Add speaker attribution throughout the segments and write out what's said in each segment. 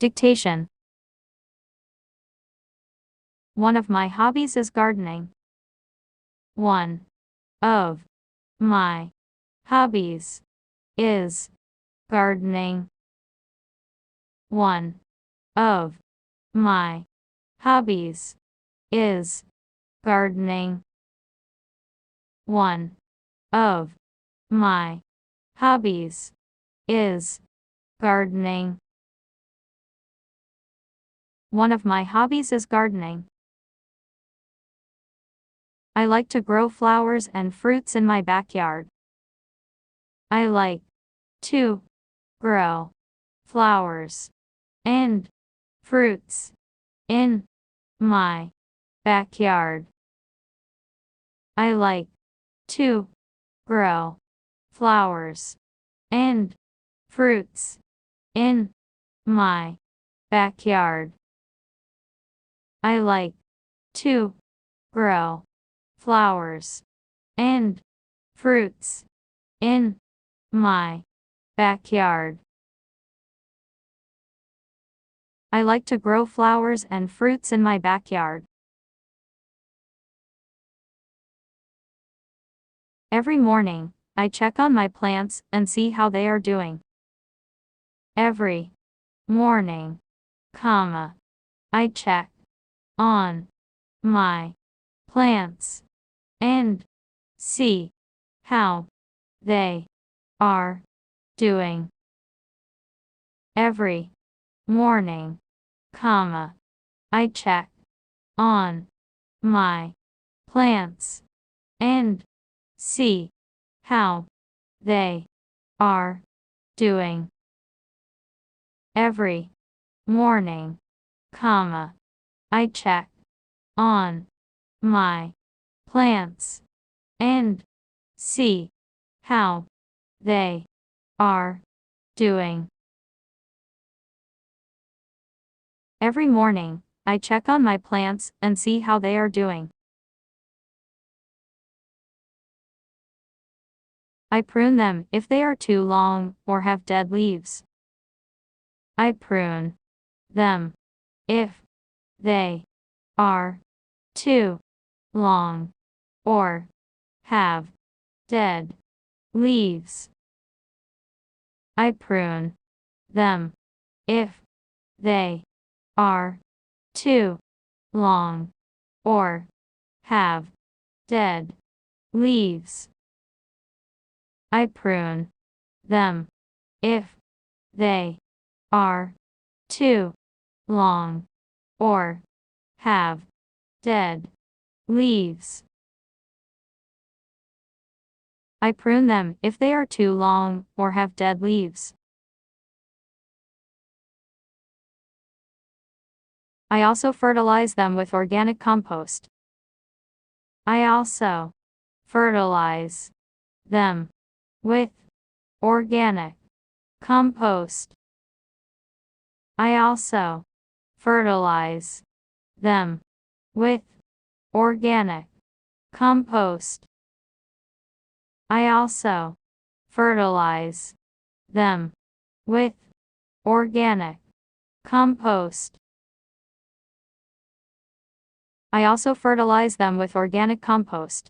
Speaker 1: Dictation. One of my hobbies is gardening. One of my hobbies is gardening. One of my hobbies is gardening. One of my hobbies is gardening. One of my hobbies is gardening. I like to grow flowers and fruits in my backyard. I like to grow flowers and fruits in my backyard. I like to grow flowers and fruits in my backyard. I like to grow flowers and fruits in my backyard. I like to grow flowers and fruits in my backyard. Every morning, I check on my plants and see how they are doing. Every morning, I check on my plants and see how they are doing. Every morning, I check on my plants and see how they are doing. Every morning, I check on my plants and see how they are doing. Every morning, I check on my plants and see how they are doing. I prune them if they are too long or have dead leaves. I prune them if they are too long or have dead leaves. I prune them if they are too long or have dead leaves. I prune them if they are too long or have dead leaves. I prune them if they are too long or have dead leaves. I also fertilize them with organic compost. I also fertilize them with organic compost. I also fertilize them with organic compost. I also fertilize them with organic compost. I also fertilize them with organic compost.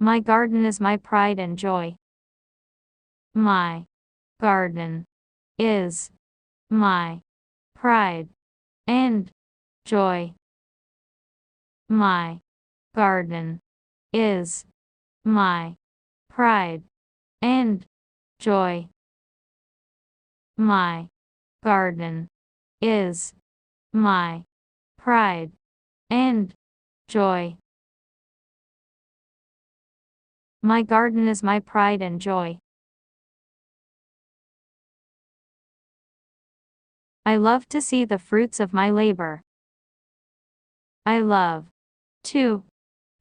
Speaker 1: My garden is my pride and joy. My garden is my pride and joy. My garden is my pride and joy. My garden is my pride and joy. My garden is my pride and joy. I love to see the fruits of my labor. I love to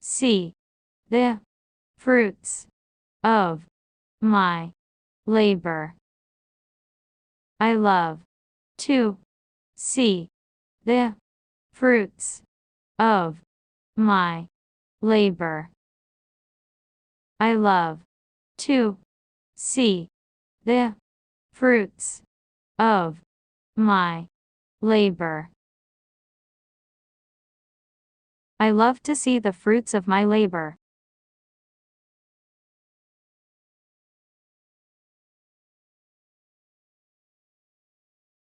Speaker 1: see the fruits of my labor. I love to see the fruits of my labor. I love to see The fruits of my labor. I love to see the fruits of my labor.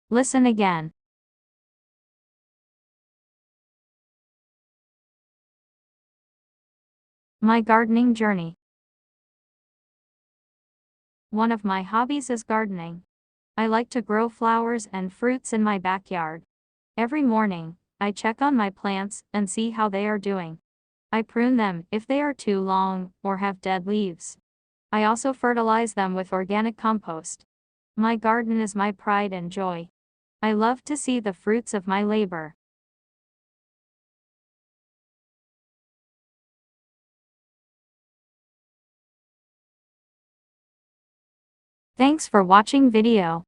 Speaker 1: Listen again. My gardening journey. One of my hobbies is gardening. I like to grow flowers and fruits in my backyard. Every morning, I check on my plants and see how they are doing. I prune them if they are too long or have dead leaves. I also fertilize them with organic compost. My garden is my pride and joy. I love to see the fruits of my labor. Thanks for watching video.